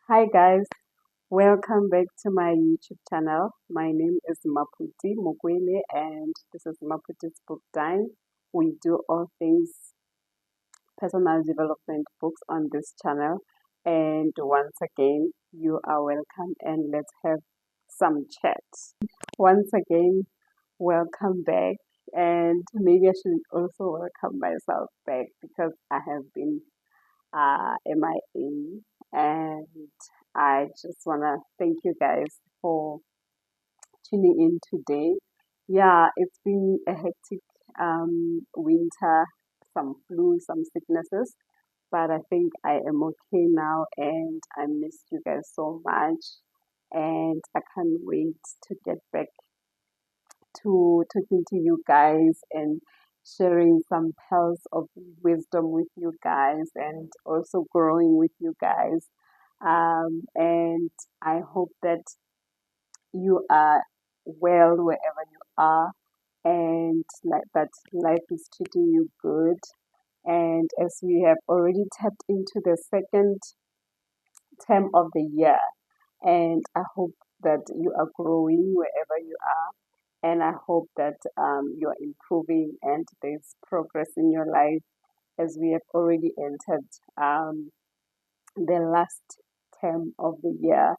Hi guys, welcome back to my YouTube channel. My name is Maputi Mugwele and this is Maputi's Book Time. We do all things personal development books on this channel. And once again, you are welcome and let's have some chat. Once again, welcome back. And maybe I should also welcome myself back because I have been MIA. And I just want to thank you guys for tuning in today. Yeah, it's been a hectic winter, some flu, some sicknesses, but I think I am okay now and I miss you guys so much. And I can't wait to get back to talking to you guys and sharing some pearls of wisdom with you guys and also growing with you guys. And I hope that you are well wherever you are and like that life is treating you good. And as we have already tapped into the second term of the year, and I hope that you are growing wherever you are and I hope that you're improving and there's progress in your life as we have already entered the last term of the year.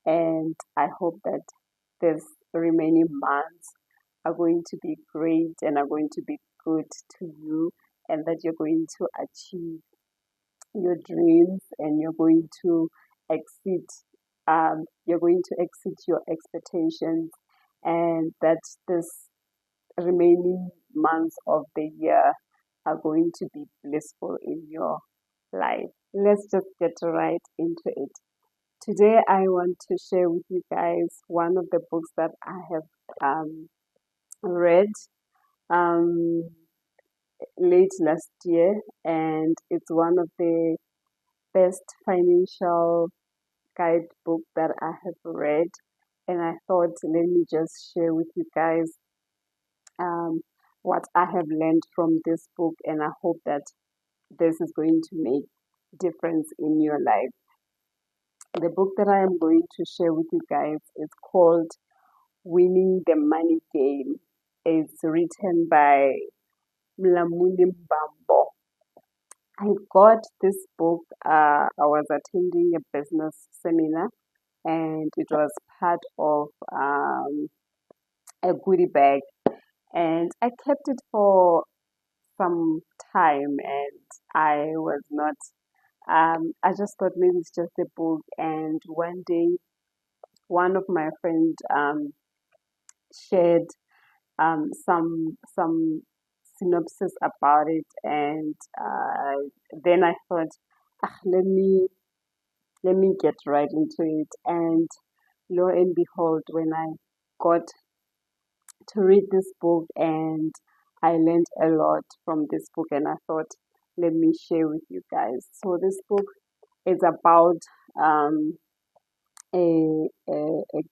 And I hope that these remaining months are going to be great and are going to be good to you, and that you're going to achieve your dreams and exceed you're going to exceed your expectations, and that this remaining months of the year are going to be blissful in your life. Let's just get right into it. Today, I want to share with you guys one of the books that I have read um, late last year, and it's one of the best financial guidebook that I have read. And I thought, let me just share with you guys um, what I have learned from this book, and I hope that this is going to make difference in your life. The book that I am going to share with you guys is called Winning the Money Game. It's written by Mlamuli Mbambo. I got this book. I was attending a business seminar, and it was part of a goodie bag, and I kept it for some time, and I was not. I just thought maybe it's just a book, and one day one of my friends shared some synopsis about it, and then I thought, ah, let me get right into it. And lo and behold, when I got to read this book, and I learned a lot from this book, and I thought, let me share with you guys. So this book is about um, a a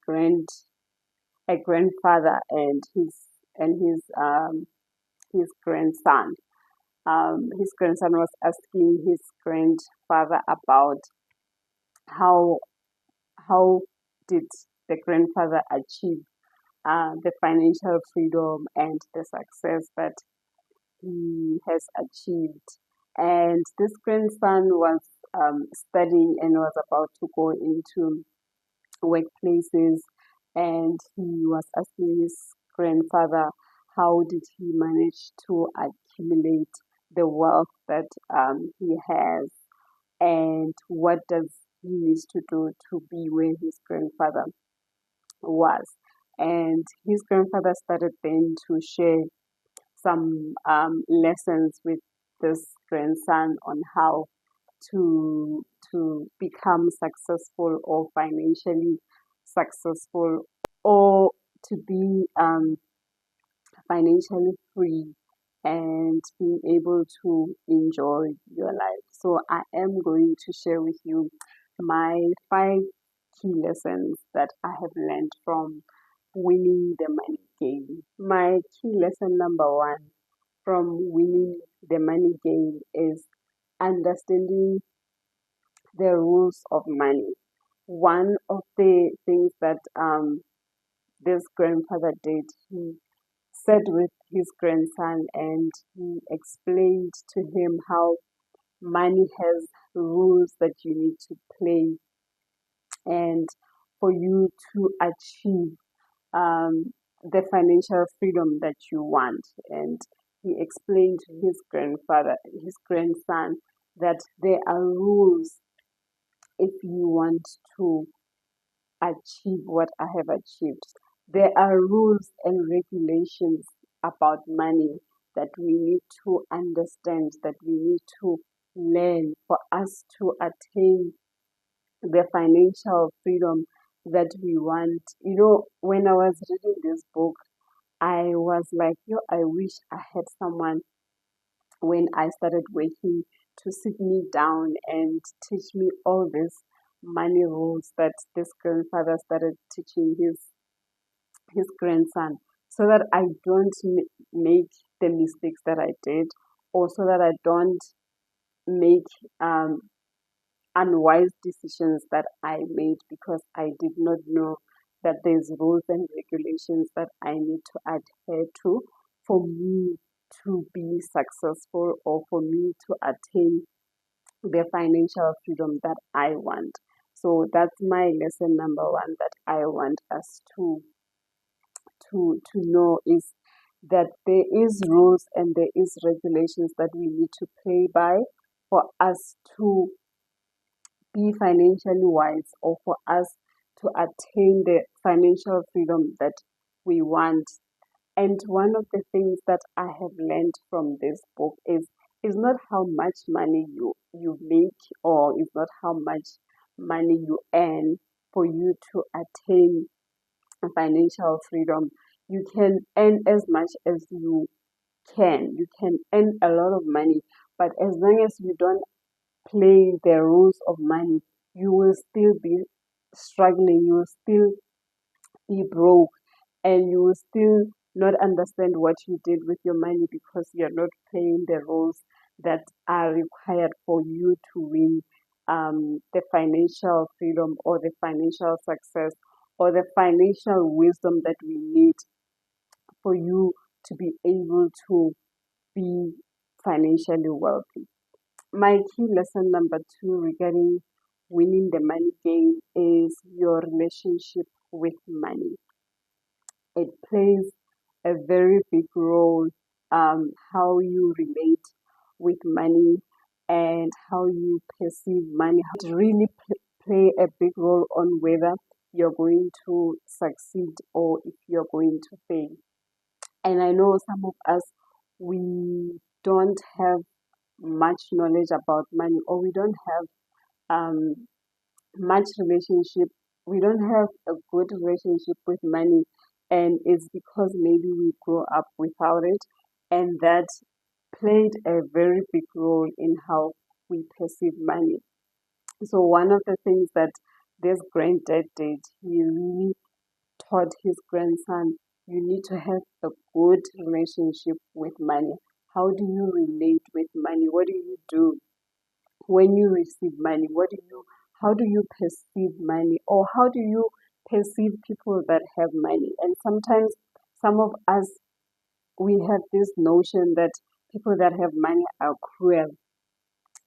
grandfather and his grandson. His grandson was asking his grandfather about how how did the grandfather achieve the financial freedom and the success that he has achieved. And this grandson was studying and was about to go into workplaces, and he was asking his grandfather how did he manage to accumulate the wealth that he has, and what does he need to do to be where his grandfather was. And his grandfather started then to share some lessons with this grandson on how to become successful or financially successful, or to be financially free and being able to enjoy your life. So I am going to share with you my 5 key lessons that I have learned from winning the money game. My key lesson number one from winning the money game is understanding the rules of money. one of the things that this grandfather did, he sat with his grandson and he explained to him how money has rules that you need to play, and for you to achieve the financial freedom that you want. And he explained to his grandson, that there are rules if you want to achieve what I have achieved. There are rules and regulations about money that we need to understand, that we need to learn for us to attain the financial freedom that we want. When I was reading this book, I was like, yo, I wish I had someone when I started working to sit me down and teach me all these money rules that this grandfather started teaching his grandson, so that I don't make the mistakes that I did, or so that I don't make um, unwise decisions that I made because I did not know that there's rules and regulations that I need to adhere to for me to be successful, or for me to attain the financial freedom that I want. So that's my lesson number one that I want us to know, is that there is rules and there is regulations that we need to play by for us to be financially wise, or for us to attain the financial freedom that we want. And one of the things that I have learned from this book is not how much money you make, or is not how much money you earn for you to attain financial freedom. You can earn as much as you can. You can earn a lot of money, but as long as you don't play the rules of money, you will still be struggling, you will still be broke, and you will still not understand what you did with your money, because you're not playing the rules that are required for you to win the financial freedom, or the financial success, or the financial wisdom that we need for you to be able to be financially wealthy. My key lesson number two regarding winning the money game is your relationship with money. It plays a very big role, how you relate with money and how you perceive money. It really play a big role on whether you're going to succeed or if you're going to fail. And I know some of us, we don't have much knowledge about money, or we don't have um, much relationship. We don't have a good relationship with money, and it's because maybe we grew up without it, and that played a very big role in how we perceive money. So one of the things that this granddad did, he really taught his grandson, you need to have a good relationship with money. How do you relate with money? What do you do when you receive money? How do you perceive money, or how do you perceive people that have money? And sometimes some of us, we have this notion that people that have money are cruel,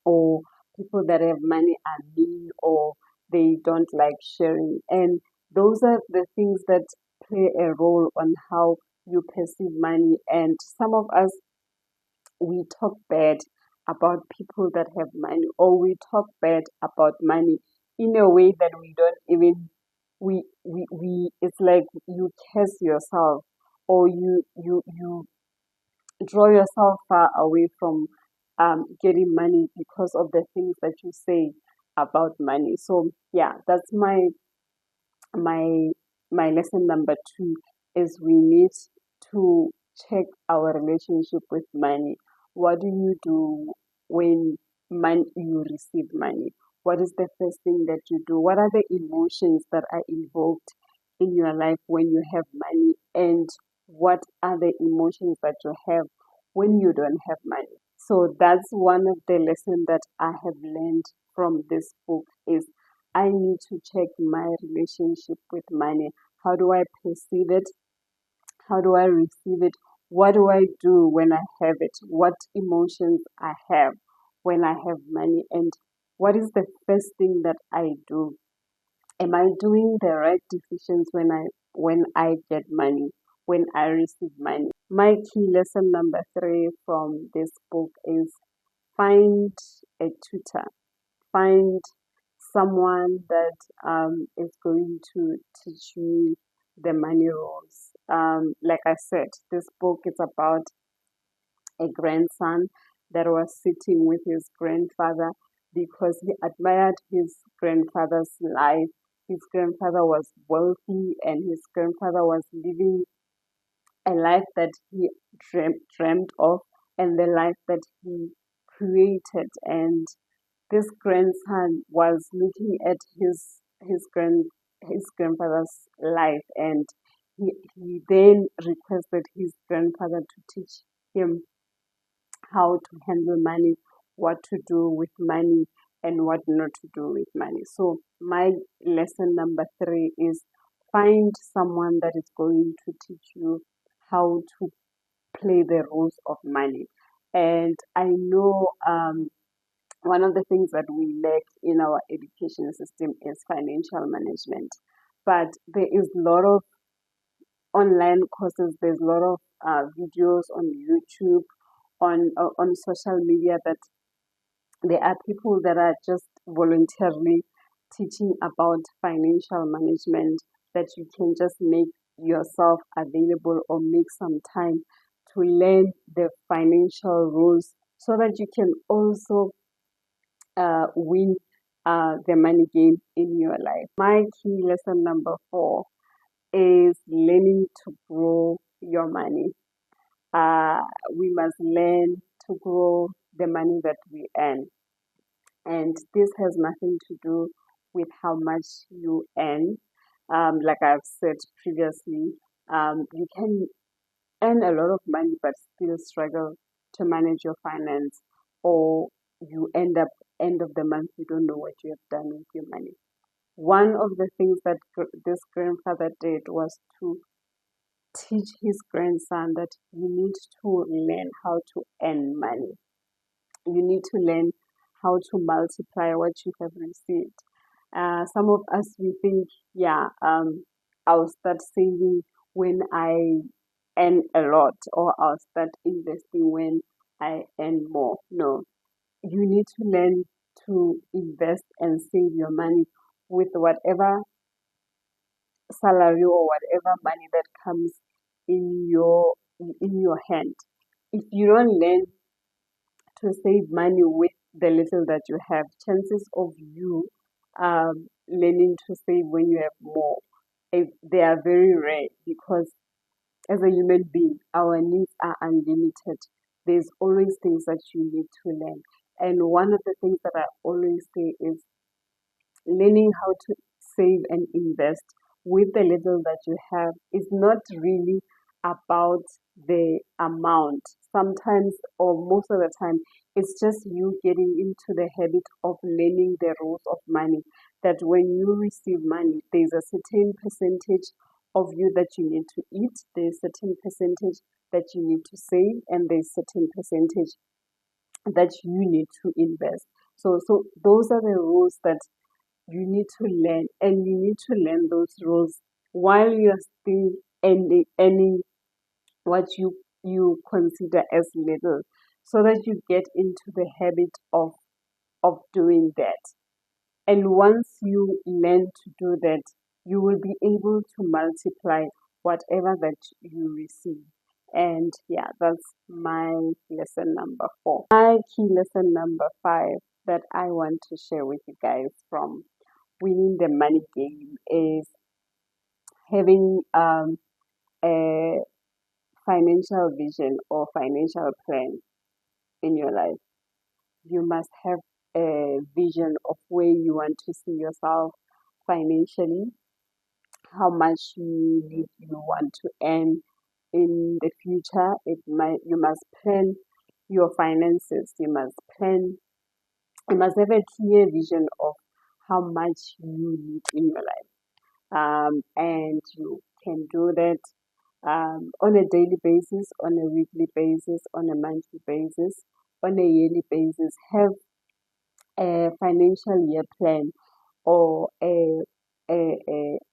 or people that have money are mean, or they don't like sharing. And those are the things that play a role on how you perceive money. And some of us, we talk bad about people that have money, or we talk bad about money in a way that we don't even, we it's like you curse yourself, or you draw yourself far away from getting money because of the things that you say about money. So yeah, that's my my lesson number two, is we need to check our relationship with money. What do you do when you receive money? What is the first thing that you do? What are the emotions that are involved in your life when you have money? And what are the emotions that you have when you don't have money? So that's one of the lessons that I have learned from this book, is I need to check my relationship with money. How do I perceive it? How do I receive it? What do I do when I have it? What emotions I have when I have money? And what is the first thing that I do? Am I doing the right decisions when I get money, when I receive money? My key lesson number 3 from this book is find a tutor, find someone that is going to teach you the money rules. Like I said, this book is about a grandson that was sitting with his grandfather because he admired his grandfather's life. His grandfather was wealthy and his grandfather was living a life that he dreamt of and the life that he created. And this grandson was looking at his grandfather's life, and he then requested his grandfather to teach him how to handle money, what to do with money, and what not to do with money. So my lesson number 3 is find someone that is going to teach you how to play the rules of money. And I know one of the things that we lack in our education system is financial management. But there is a lot of online courses, there's a lot of videos on YouTube, on social media, that there are people that are just voluntarily teaching about financial management, that you can just make yourself available or make some time to learn the financial rules so that you can also win the money game in your life. My key lesson number 4 is learning to grow your money. We must learn to grow the money that we earn. And this has nothing to do with how much you earn. Like I've said previously, you can earn a lot of money but still struggle to manage your finance, or you end of the month, you don't know what you have done with your money. One of the things that this grandfather did was to teach his grandson that you need to learn how to earn money. You need to learn how to multiply what you have received. Some of us, we think, yeah, I'll start saving when I earn a lot, or I'll start investing when I earn more. No, you need to learn to invest and save your money with whatever salary or whatever money that comes in your hand. If you don't learn to save money with the little that you have, chances of you learning to save when you have more, they are very rare, because as a human being, our needs are unlimited. There's always things that you need to learn. And one of the things that I always say is learning how to save and invest with the little that you have is not really about the amount. Sometimes, or most of the time, it's just you getting into the habit of learning the rules of money. That when you receive money, there's a certain percentage of you that you need to eat, there's a certain percentage that you need to save, and there's a certain percentage that you need to invest. So those are the rules that you need to learn, and you need to learn those rules while you're still earning what you consider as little, so that you get into the habit of doing that. And once you learn to do that, you will be able to multiply whatever that you receive. And yeah, that's my lesson number 4. My key lesson number 5 that I want to share with you guys from winning the money game is having a financial vision or financial plan in your life. You must have a vision of where you want to see yourself financially, how much you want to earn in the future. You must plan your finances. You must have a clear vision of how much you need in your life. And you can do that on a daily basis, on a weekly basis, on a monthly basis, on a yearly basis. Have a financial year plan or a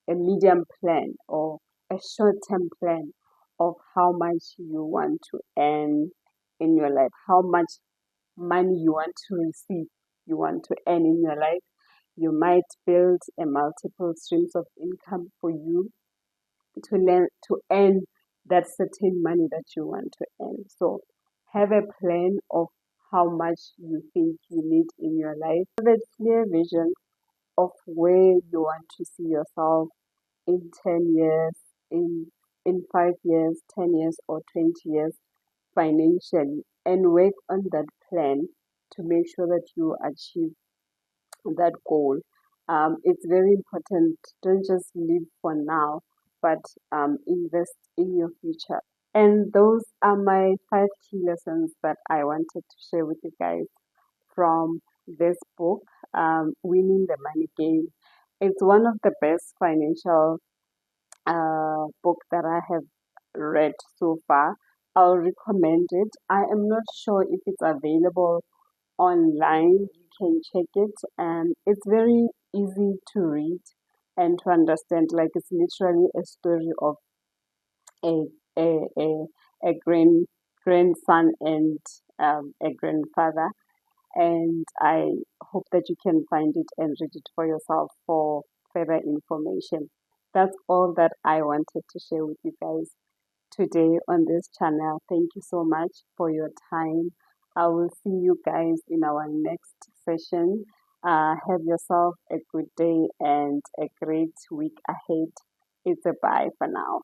medium plan or a short term plan of how much you want to earn in your life, how much money you want to receive, you want to earn in your life. You might build a multiple streams of income for you to learn to earn that certain money that you want to earn. So have a plan of how much you think you need in your life. Have a clear vision of where you want to see yourself in 10 years, in 5 years, 10 years, or 20 years financially, and work on that plan to make sure that you achieve that goal. It's very important. Don't just live for now, but invest in your future. And those are my 5 key lessons that I wanted to share with you guys from this book, Winning the Money Game. It's one of the best financial book that I have read so far. I'll recommend it. I am not sure if it's available online. You can check it, and it's very easy to read and to understand. Like it's literally a story of a a a, a grandson and a grandfather. And I hope that you can find it and read it for yourself for further information. That's all that I wanted to share with you guys today on this channel. Thank you so much for your time. I will see you guys in our next session. Have yourself a good day and a great week ahead. It's a bye for now.